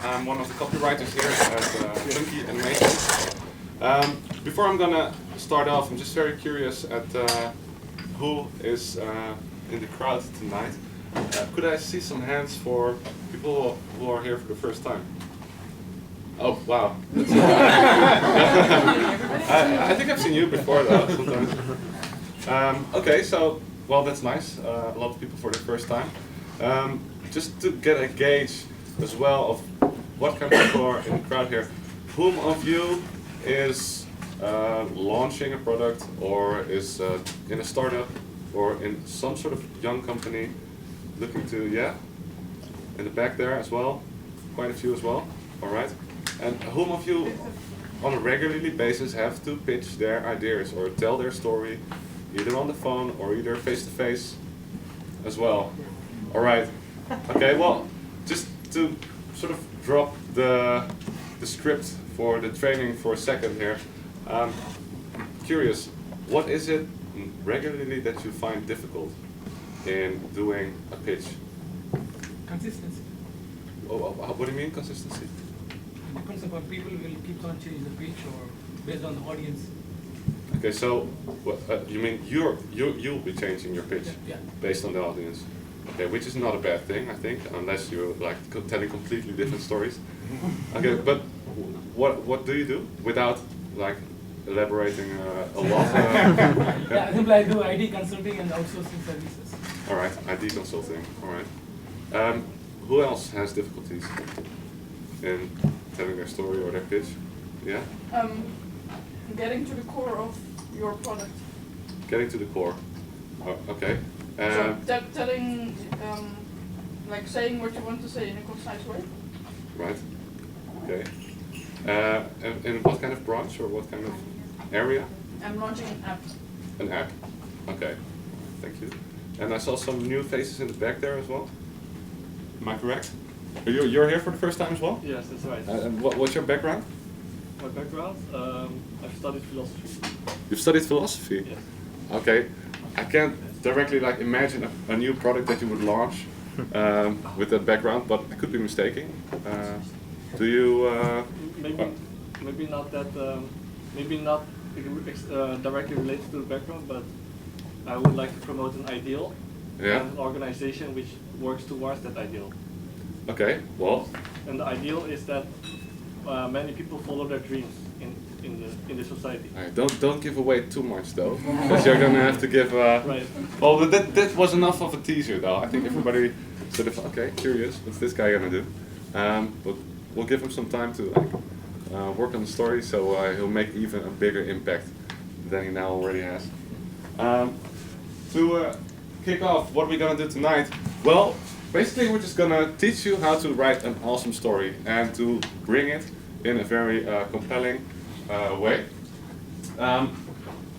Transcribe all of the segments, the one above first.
I'm one of the copywriters here at Funky Animation. Before I'm gonna start off, I'm just very curious at who is in the crowd tonight. Could I see some hands for people who are here for the first time? Oh, wow. That's, I think I've seen you before though, sometimes. Okay, so, well, that's nice. A lot of people for the first time. Just to get a gauge as well of what kind of people are in the crowd here. Whom of you is launching a product or is in a startup or in some sort of young company looking to, yeah? In the back there as well? Quite a few as well? Alright. And whom of you on a regularly basis have to pitch their ideas or tell their story either on the phone or either face to face as well? Alright. Okay, well, just to sort of drop the script for the training for a second here, curious, what is it regularly that you find difficult in doing a pitch? Consistency. Oh, what do you mean consistency? It depends upon people will keep on changing the pitch or based on the audience. Okay, so what, you mean you'll be changing your pitch Yeah. based on the audience? Okay, which is not a bad thing, I think, unless you're like telling completely different stories. Okay, but what do you do without like elaborating a lot? Yeah, I do ID consulting and outsourcing services. All right, ID consulting. All right. Who else has difficulties in telling their story or their pitch? Yeah. Getting to the core of your product. Getting to the core. Oh, okay. So telling, like saying what you want to say in a concise way. Right. Okay. And in what kind of branch or what kind of area? I'm launching an app. An app. Okay. Thank you. And I saw some new faces in the back there as well. Am I correct? You're here for the first time as well? Yes, that's right. And what's your background? My background, I've studied philosophy. You've studied philosophy? Yes. Okay. I can't directly like imagine a new product that you would launch with that background, but I could be mistaken. Do you? Maybe not that. Maybe not directly related to the background, but I would like to promote an ideal Yeah. and an organization which works towards that ideal. Okay. Well. And the ideal is that many people follow their dreams in the society. Alright, don't give away too much though, because you're gonna have to give. Right. Well, but that was enough of a teaser though. I think everybody sort of okay, curious. What's this guy gonna do? But we'll give him some time to like work on the story, so he'll make even a bigger impact than he now already has. To kick off, what are we gonna do tonight? Well, basically we're just gonna teach you how to write an awesome story and to bring it in a very compelling way.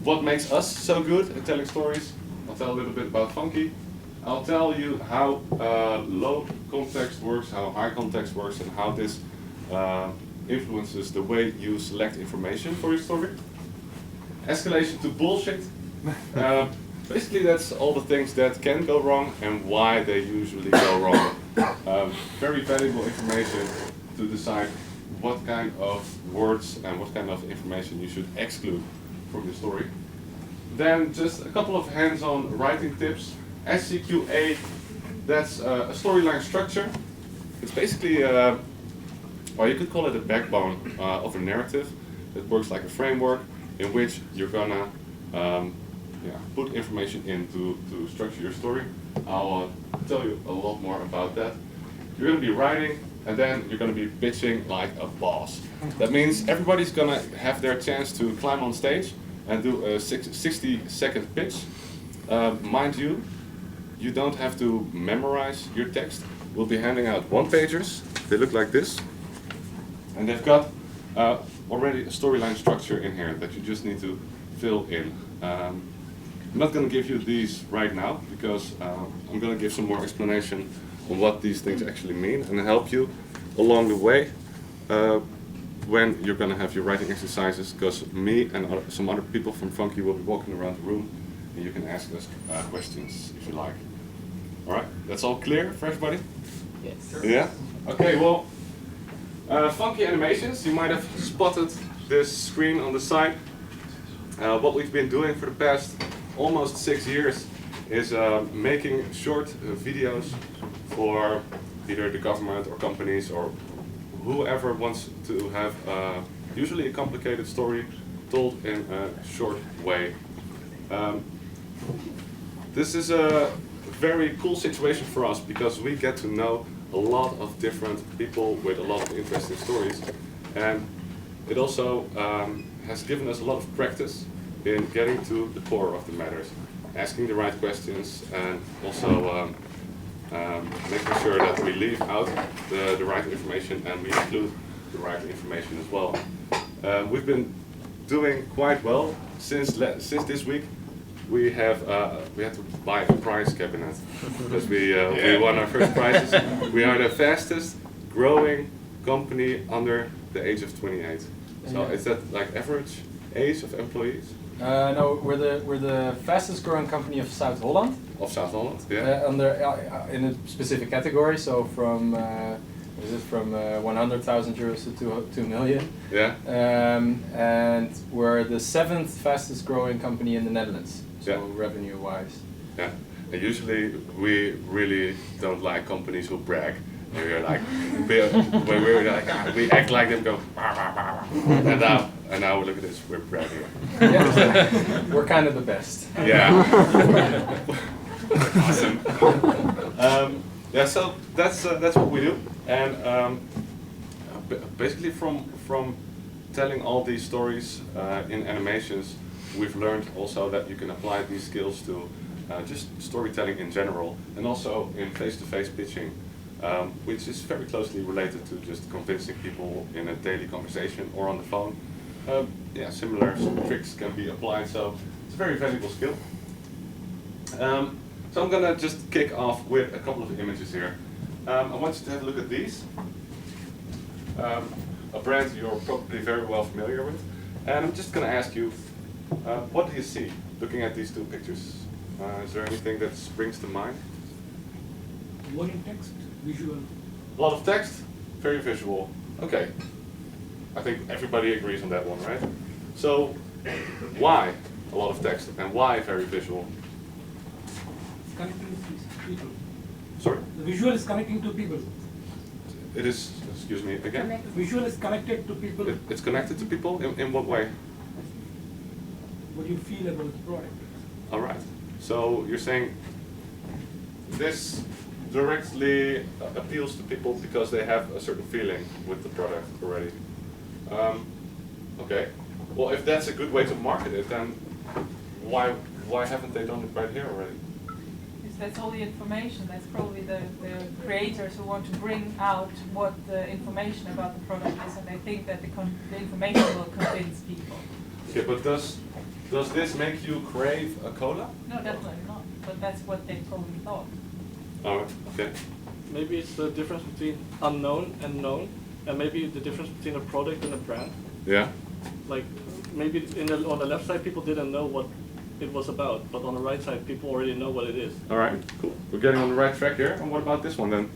What makes us so good at telling stories? I'll tell a little bit about Funky. I'll tell you how low context works, how high context works, and how this influences the way you select information for your story. Escalation to bullshit. Basically, that's all the things that can go wrong and why they usually go wrong. Very valuable information to decide what kind of words and what kind of information you should exclude from your story. Then just a couple of hands-on writing tips. SCQA, that's a storyline structure. It's basically, well, you could call it a backbone of a narrative. It works like a framework in which you're gonna put information in to structure your story. I'll tell you a lot more about that. You're gonna be writing, and then you're going to be pitching like a boss. That means everybody's going to have their chance to climb on stage and do a 60-second pitch. Mind you, you don't have to memorize your text. We'll be handing out one-pagers. They look like this. And they've got already a storyline structure in here that you just need to fill in. I'm not going to give you these right now because I'm going to give some more explanation on what these things actually mean and help you along the way when you're going to have your writing exercises, because me and some other people from Funky will be walking around the room and you can ask us questions if you like. Alright, that's all clear for everybody? Yes. Yeah? Okay, well, Funky Animations, you might have spotted this screen on the side. What we've been doing for the past almost 6 years is making short videos for either the government or companies or whoever wants to have usually a complicated story told in a short way. This is a very cool situation for us because we get to know a lot of different people with a lot of interesting stories, and it also has given us a lot of practice in getting to the core of the matters, asking the right questions, and also making sure that we leave out the right information and we include the right information as well. We've been doing quite well since this week. We had to buy a prize cabinet because we won our first prizes. We are the fastest growing company under the age of 28. So is that like average age of employees? No, we're the fastest growing company of South Holland. Of South Holland, yeah. In a specific category, so from 100,000 euros to 2 million. Yeah. And we're the 7th fastest growing company in the Netherlands. So Yeah. revenue wise. Yeah. And usually we really don't like companies who brag. And we're like, when we're like, we act like them, go, "Bah, bah, bah, bah." and now look at this, we're bragging. Yeah. We're kind of the best. Yeah. Awesome. Yeah, so that's what we do, and basically from telling all these stories in animations, we've learned also that you can apply these skills to just storytelling in general, and also in face-to-face pitching, which is very closely related to just convincing people in a daily conversation or on the phone. Yeah, similar tricks can be applied, so it's a very valuable skill. So I'm gonna just kick off with a couple of images here. I want you to have a look at these. A brand you're probably very well familiar with. And I'm just gonna ask you, what do you see looking at these two pictures? Is there anything that springs to mind? Volume text, visual. A lot of text, very visual. Okay. I think everybody agrees on that one, right? So, why a lot of text and why very visual? It's connecting to people. Sorry? The visual is connecting to people. It is, excuse me, again? The visual is connected to people. It's connected to people? In what way? What you feel about the product. All right. So you're saying this directly appeals to people because they have a certain feeling with the product already. Okay. Well, if that's a good way to market it, then why haven't they done it right here already? Because that's all the information. That's probably the creators who want to bring out what the information about the product is, and they think that the information will convince people. Okay, but does this make you crave a cola? No, definitely not. But that's what they probably thought. All right. Okay. Maybe it's the difference between unknown and known, and maybe the difference between a product and a brand. Yeah. Like maybe on the left side people didn't know what it was about, but on the right side people already know what it is. All right. Cool. We're getting on the right track here. And what about this one then?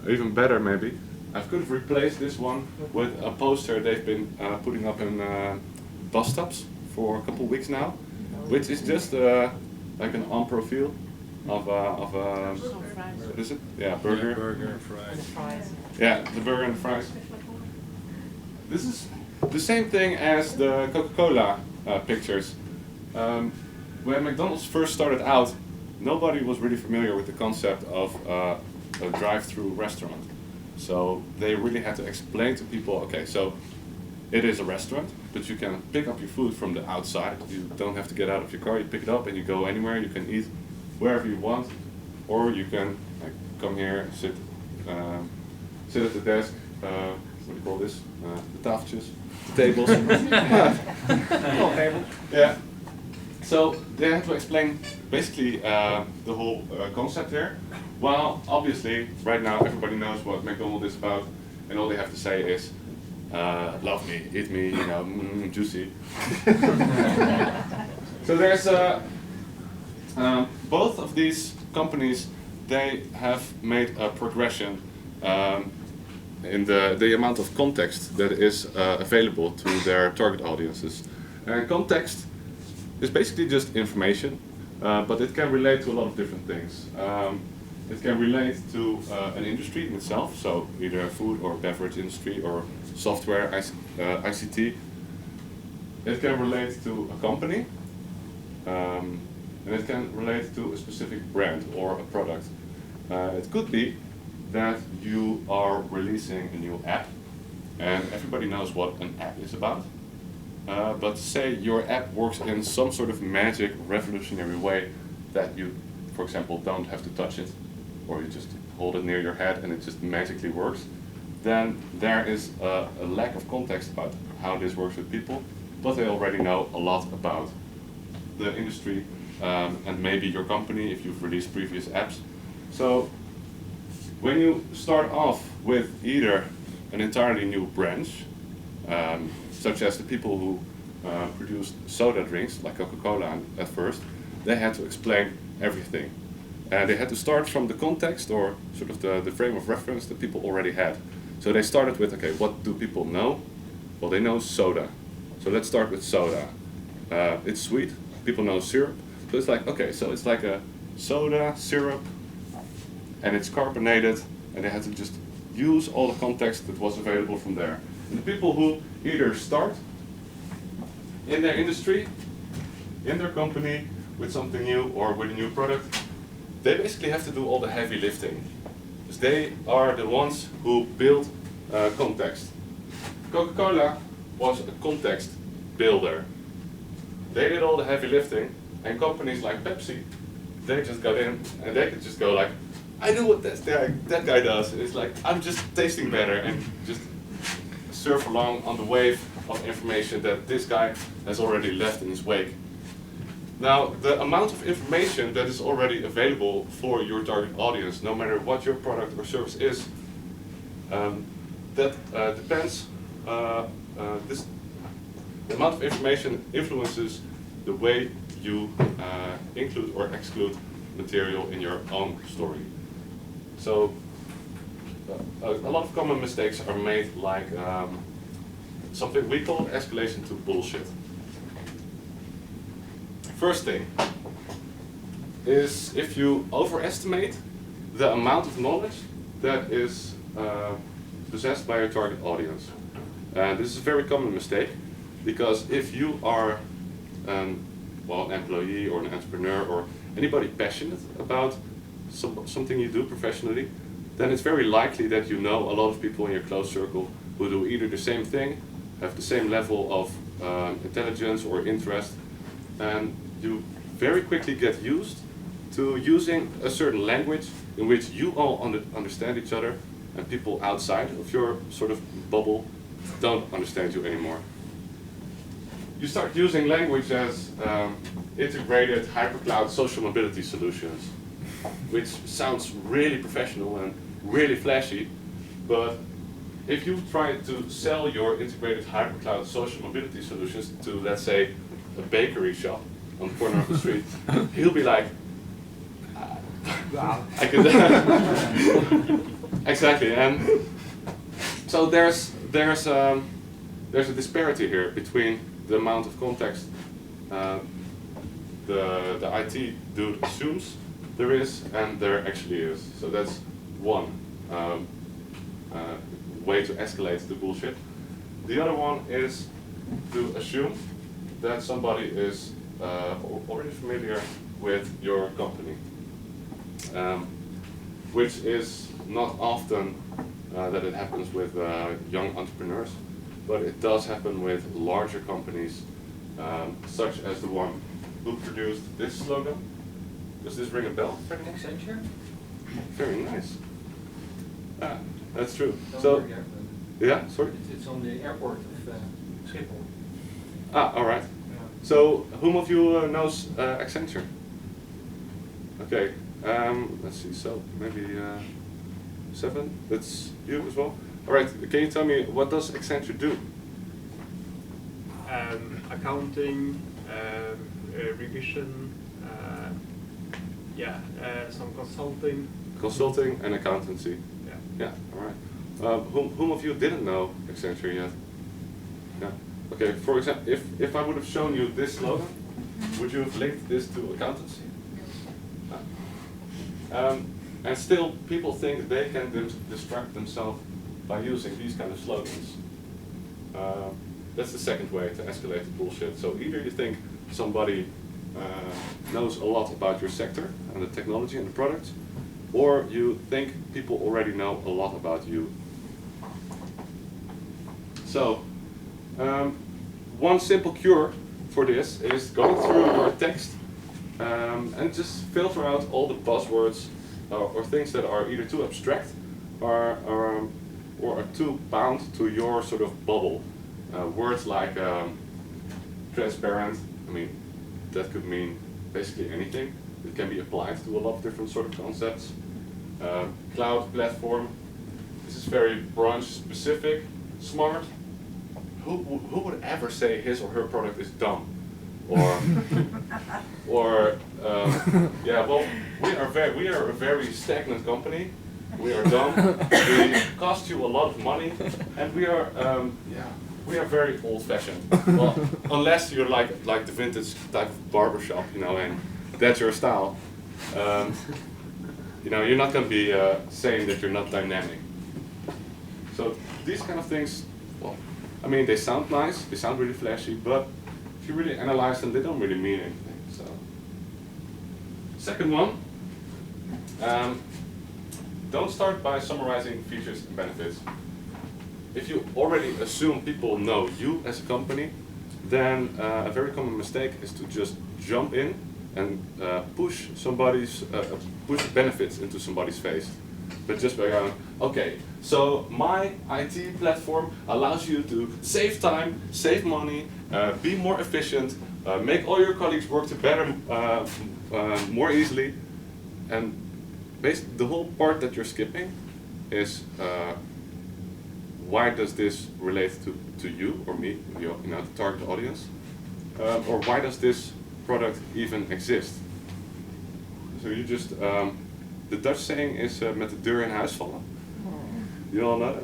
Even better, maybe. I could have replaced this one with a poster they've been putting up in bus stops for a couple of weeks now, which is just like an en profile of what is it? Yeah, burger. Yeah, burger and fries. Fries. Yeah, the burger and the fries. This is the same thing as the Coca-Cola pictures. When McDonald's first started out, nobody was really familiar with the concept of a drive-through restaurant. So they really had to explain to people, okay, so it is a restaurant, but you can pick up your food from the outside. You don't have to get out of your car, you pick it up and you go anywhere, you can eat wherever you want, or you can come here, sit at the desk, what do you call this? The tafeltjes, the tables. Yeah. So they had to explain basically the whole concept here. Well, obviously, right now everybody knows what McDonald's is about, and all they have to say is, love me, eat me, you know, juicy. So there's Both of these companies, they have made a progression in the amount of context that is available to their target audiences. And context is basically just information, but it can relate to a lot of different things. It can relate to an industry in itself, so either a food or beverage industry or software, ICT. It can relate to a company, and it can relate to a specific brand or a product. It could be that you are releasing a new app, and everybody knows what an app is about. But say your app works in some sort of magic, revolutionary way that you, for example, don't have to touch it, or you just hold it near your head and it just magically works, then there is a lack of context about how this works with people, but they already know a lot about the industry and maybe your company if you've released previous apps. So when you start off with either an entirely new branch, such as the people who produced soda drinks, like Coca-Cola at first, they had to explain everything. And they had to start from the context or sort of the frame of reference that people already had. So they started with, okay, what do people know? Well, they know soda. So let's start with soda. It's sweet, people know syrup. So it's like, okay, so it's like a soda, syrup, and it's carbonated, and they had to just use all the context that was available from there. And the people who either start in their industry, in their company, with something new or with a new product, they basically have to do all the heavy lifting. Because they are the ones who build context. Coca-Cola was a context builder. They did all the heavy lifting, and companies like Pepsi, they just got in and they could just go like, I know what that guy does. It's like, I'm just tasting better, and just surf along on the wave of information that this guy has already left in his wake. Now, the amount of information that is already available for your target audience, no matter what your product or service is, that depends, the amount of information influences the way you include or exclude material in your own story. So, a lot of common mistakes are made, like something we call escalation to bullshit. First thing is if you overestimate the amount of knowledge that is possessed by your target audience. This is a very common mistake, because if you are an employee or an entrepreneur or anybody passionate about something you do professionally, then it's very likely that you know a lot of people in your close circle who do either the same thing, have the same level of intelligence or interest, and you very quickly get used to using a certain language in which you all understand each other, and people outside of your sort of bubble don't understand you anymore. You start using language as integrated hypercloud social mobility solutions, which sounds really professional and really flashy, but if you try to sell your integrated hypercloud social mobility solutions to, let's say, a bakery shop on the corner of the street, he'll be like, I could exactly. And so there's a disparity here between the amount of context the IT dude assumes there is and there actually is. So that's one way to escalate the bullshit. The other one is to assume that somebody is already familiar with your company, which is not often that it happens with young entrepreneurs, but it does happen with larger companies, such as the one who produced this slogan. Does this ring a bell? Accenture? Very nice. Ah, that's true. Don't So, worry, yeah, sorry? it's on the airport of Schiphol. Ah, all right. Yeah. So, whom of you knows Accenture? Okay, let's see, so maybe 7, that's you as well? All right, can you tell me, what does Accenture do? Accounting, revision, Yeah, some consulting. Consulting and accountancy. Yeah. Yeah, all right. Whom of you didn't know Accenture yet? Yeah. Okay. For example, if I would have shown you this slogan, would you have linked this to accountancy? And still, people think they can distract themselves by using these kind of slogans. That's the second way to escalate the bullshit. So either you think somebody knows a lot about your sector and the technology and the products, or you think people already know a lot about you. So, one simple cure for this is going through your text and just filter out all the buzzwords or things that are either too abstract or are too bound to your sort of bubble. Words like transparent, I mean, that could mean basically anything. It can be applied to a lot of different sort of concepts. Cloud platform, this is very branch specific. Smart, who would ever say his or her product is dumb? Or yeah, well, we are a very stagnant company. We are dumb. We cost you a lot of money, and we are we are very old-fashioned. Well, unless you're like the vintage type of barbershop, you know, and that's your style. You know, you're not going to be saying that you're not dynamic. So these kind of things, well, I mean, they sound nice, they sound really flashy, but if you really analyze them, they don't really mean anything. So, second one, don't start by summarizing features and benefits. If you already assume people know you as a company, then a very common mistake is to just jump in and push push benefits into somebody's face. But just by going, okay, so my IT platform allows you to save time, save money, be more efficient, make all your colleagues work better, more easily, and the whole part that you're skipping is why does this relate to you or me, you know, the target audience, or why does this product even exist? So you just, the Dutch saying is met de deur in huis vallen. You all know that?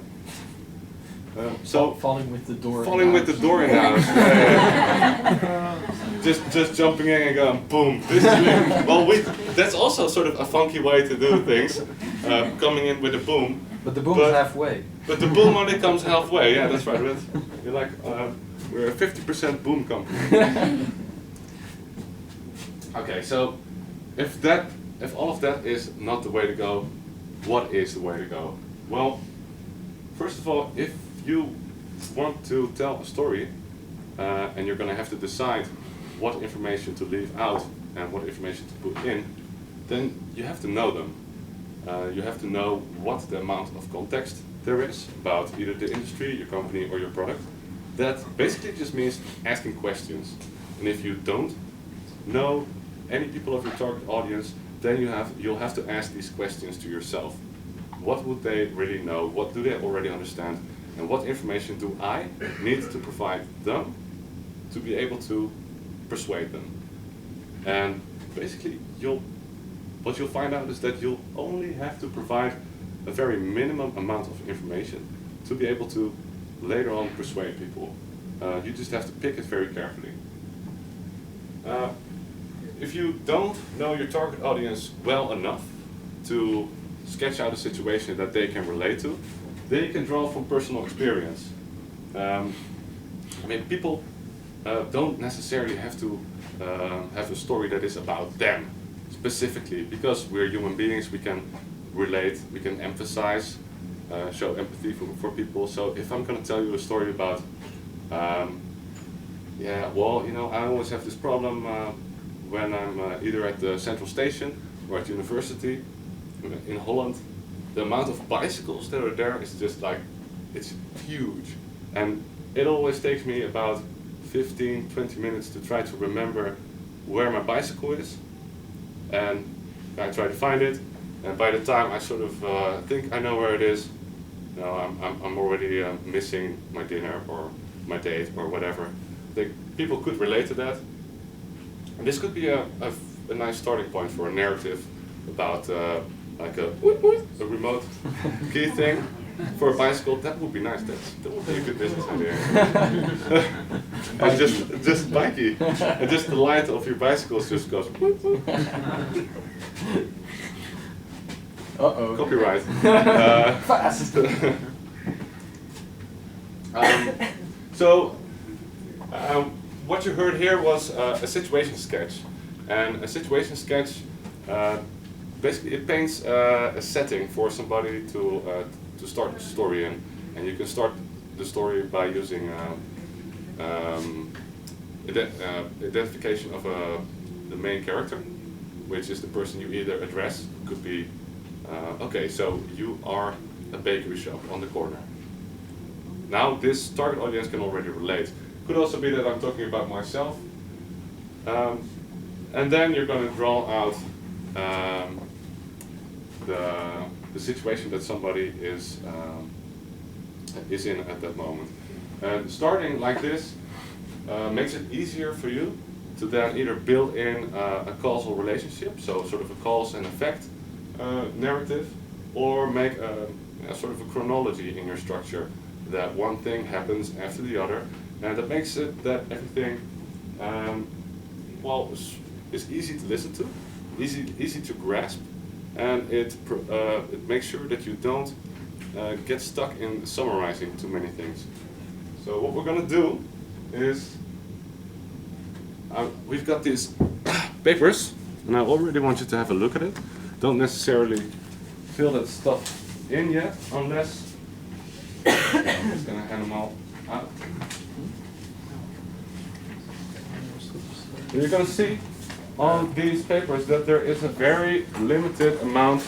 So falling with the door. Falling with the door in the house. Yeah. Just jumping in and going boom. This is really, well, that's also sort of a funky way to do things. Coming in with a boom. But the boom is halfway. But the boom only comes halfway. Yeah, that's right. You're like we're a 50% boom company. Okay, so if all of that is not the way to go, what is the way to go? Well, first of all, if you want to tell a story and you're going to have to decide what information to leave out and what information to put in, then you have to know them. You have to know what the amount of context there is about either the industry, your company, or your product. That basically just means asking questions. And if you don't know any people of your target audience, then you'll have to ask these questions to yourself. What would they really know? What do they already understand? And what information do I need to provide them to be able to persuade them? And basically, what you'll find out is that you'll only have to provide a very minimum amount of information to be able to later on persuade people. You just have to pick it very carefully. If you don't know your target audience well enough to sketch out a situation that they can relate to, then you can draw from personal experience. I mean, people don't necessarily have to have a story that is about them specifically, because we're human beings. We can relate, we can emphasize, show empathy for people. So if I'm going to tell you a story about, yeah, well, you know, I always have this problem when I'm either at the central station or at university in Holland. The amount of bicycles that are there is just like, it's huge. And it always takes me about 15-20 minutes to try to remember where my bicycle is. And I try to find it, and by the time I sort of think I know where it is, you know, I'm already missing my dinner or my date or whatever. I think people could relate to that. And this could be a a nice starting point for a narrative about like a remote key thing for a bicycle. That would be nice. That would be a good business idea. And just bikey, and just the light of your bicycles just goes. Uh-oh. Copyright. Fast. So, what you heard here was a situation sketch, and a situation sketch basically it paints a setting for somebody to start the story in, and you can start the story by using identification of the main character, which is the person you either address. Could be okay, so you are a bakery shop on the corner. Now this target audience can already relate. Could also be that I'm talking about myself. And then you're going to draw out the situation that somebody is in at that moment. And starting like this makes it easier for you to then either build in a causal relationship, so sort of a cause and effect narrative, or make a sort of a chronology in your structure, that one thing happens after the other, and that makes it that everything is easy to listen to, easy to grasp, and it makes sure that you don't get stuck in summarizing too many things. So what we're going to do is we've got these papers, and I already want you to have a look at it. Don't necessarily fill that stuff in yet, unless I'm just going to hand them all out. You're going to see on these papers that there is a very limited amount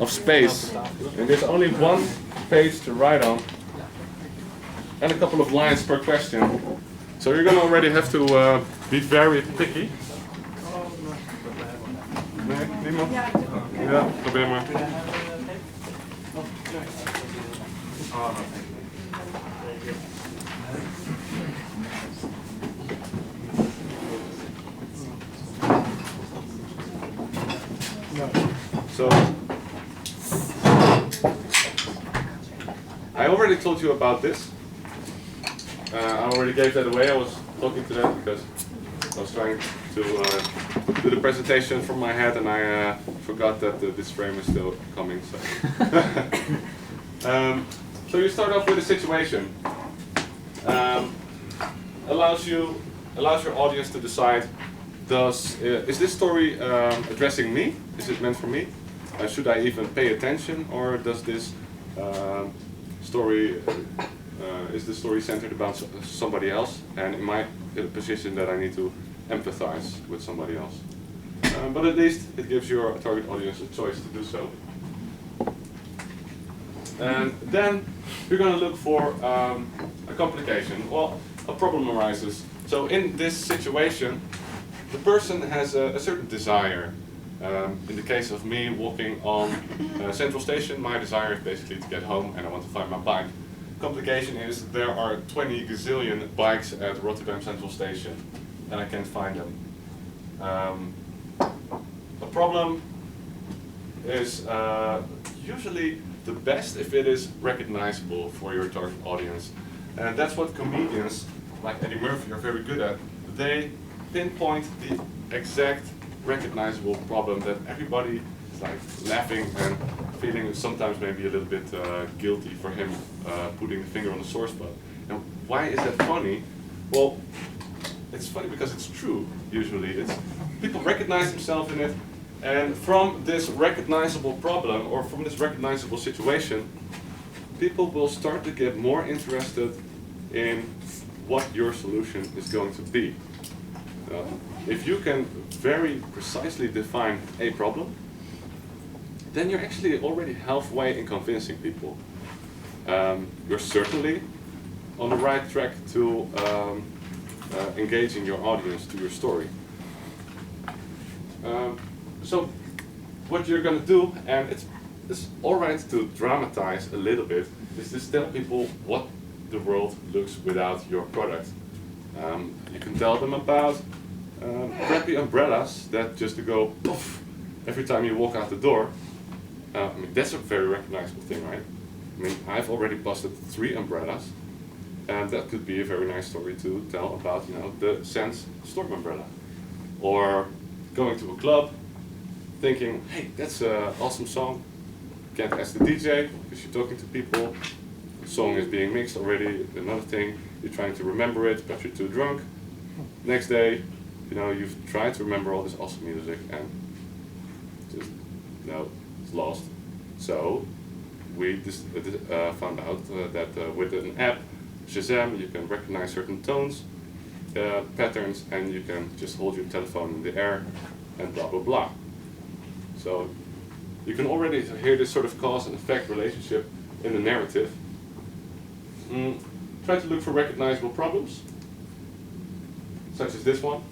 of space, and there's only one page to write on, and a couple of lines per question. So you're going to already have to be very picky. Nee, niemand? Ja, probeer maar. So, I already told you about this. I already gave that away. I was talking to that because I was trying to do the presentation from my head, and I forgot that this frame is still coming. So, so you start off with a situation. Allows your audience to decide: is this story addressing me? Is it meant for me? Should I even pay attention, or does this story is the story centered about somebody else, and am I in a position that I need to empathize with somebody else? But at least it gives your target audience a choice to do so. And then we're going to look for a complication. Well, a problem arises. So in this situation, the person has a certain desire. In the case of me walking on Central Station, my desire is basically to get home, and I want to find my bike. Complication is there are 20 gazillion bikes at Rotterdam Central Station, and I can't find them. A problem is usually the best if it is recognizable for your target audience, and that's what comedians like Eddie Murphy are very good at. They pinpoint the exact recognizable problem that everybody is like laughing and feeling sometimes maybe a little bit guilty for him putting the finger on the sore spot. And why is that funny? Well, it's funny because it's true. Usually, it's people recognize themselves in it, and from this recognizable problem or from this recognizable situation, people will start to get more interested in what your solution is going to be. If you can very precisely define a problem, then you're actually already halfway in convincing people. You're certainly on the right track to engaging your audience to your story. So what you're going to do, and it's alright to dramatize a little bit, is just tell people what the world looks without your product. You can tell them about crappy umbrellas that just go poof every time you walk out the door. I mean, that's a very recognizable thing, right? I mean, I've already busted 3 umbrellas, and that could be a very nice story to tell about, the Sense storm umbrella. Or going to a club, thinking, hey, that's an awesome song. Can't ask the DJ because you're talking to people. The song is being mixed already. Another thing, you're trying to remember it, but you're too drunk. Next day, you've tried to remember all this awesome music and just, it's lost. So we just found out that with an app, Shazam, you can recognize certain tones, patterns, and you can just hold your telephone in the air and blah blah blah. So you can already hear this sort of cause and effect relationship in the narrative. Try to look for recognizable problems, such as this one.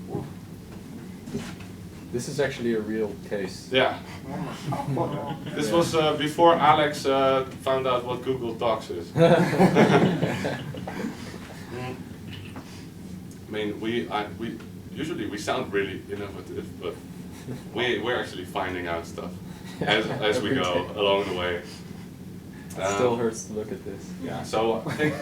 This is actually a real case. Yeah. This was before Alex found out what Google Docs is. I mean, we usually we sound really innovative, but we're actually finding out stuff as we go along the way. It still hurts to look at this. Yeah. So I think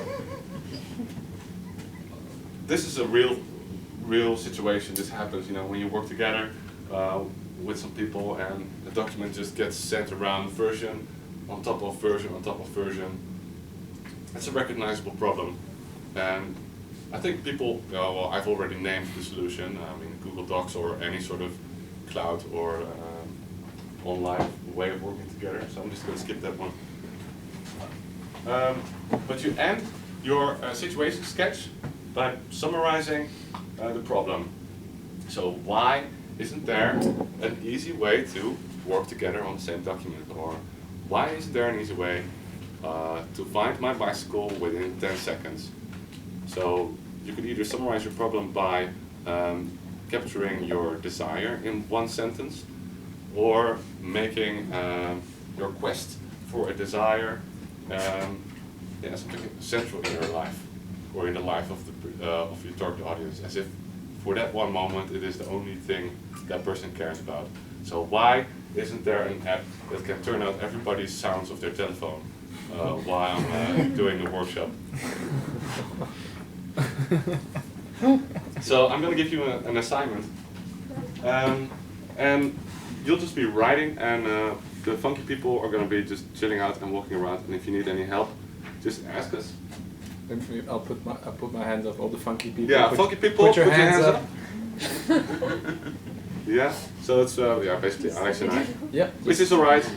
this is a real situation. This happens, when you work together with some people, and the document just gets sent around version on top of version on top of version. It's a recognizable problem, and I think people, I've already named the solution. I mean, Google Docs or any sort of cloud or online way of working together. So I'm just going to skip that one. But you end your situation sketch by summarizing the problem. So why isn't there an easy way to work together on the same document? Or why isn't there an easy way to find my bicycle within 10 seconds? So you could either summarize your problem by capturing your desire in one sentence, or making your quest for a desire something central in your life, or in the life of your target audience, as if for that one moment it is the only thing that person cares about. So why isn't there an app that can turn out everybody's sounds of their telephone while I'm doing a workshop? So I'm going to give you an assignment, and you'll just be writing, and the funky people are going to be just chilling out and walking around, and if you need any help, just ask us. I'll put my hands up. All the funky people. Yeah, funky people, Put your hands up. Yeah, so it's basically Alex and I, Yep. which is alright.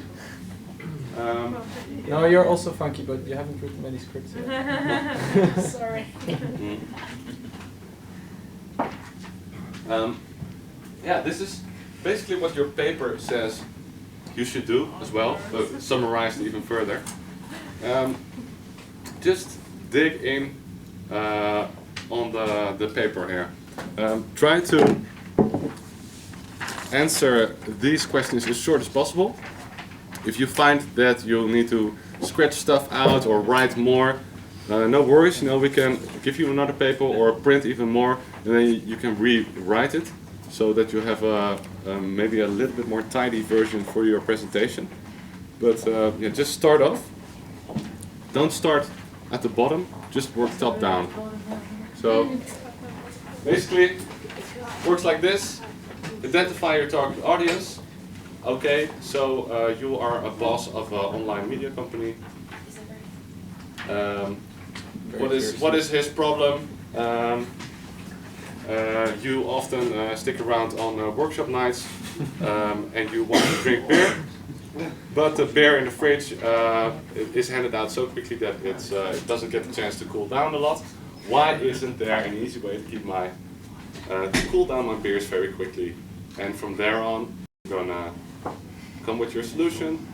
No, you're also funky, but you haven't written many scripts yet. Sorry. This is basically what your paper says you should do as well, but summarized even further. Just dig in on the paper here. Try to answer these questions as short as possible. If you find that you need to scratch stuff out or write more, no worries, we can give you another paper or print even more, and then you can rewrite it so that you have maybe a little bit more tidy version for your presentation. But just start off. Don't start at the bottom, just work top down. So basically, works like this. Identify your target audience. Okay, so you are a boss of an online media company. What is his problem? You often stick around on workshop nights, and you want to drink beer, but the beer in the fridge is handed out so quickly that it doesn't get the chance to cool down a lot. Why isn't there an easy way to keep to cool down my beers very quickly? And from there on, you're gonna come with your solution,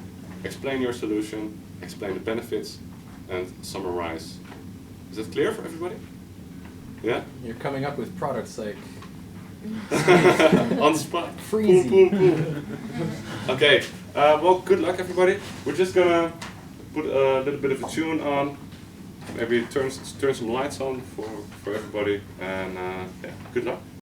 explain your solution, explain the benefits, and summarize. Is that clear for everybody? Yeah? You're coming up with products like on the spot. Freezy. Cool. Okay, well, good luck everybody. We're just gonna put a little bit of a tune on, maybe turn some lights on for everybody, and good luck.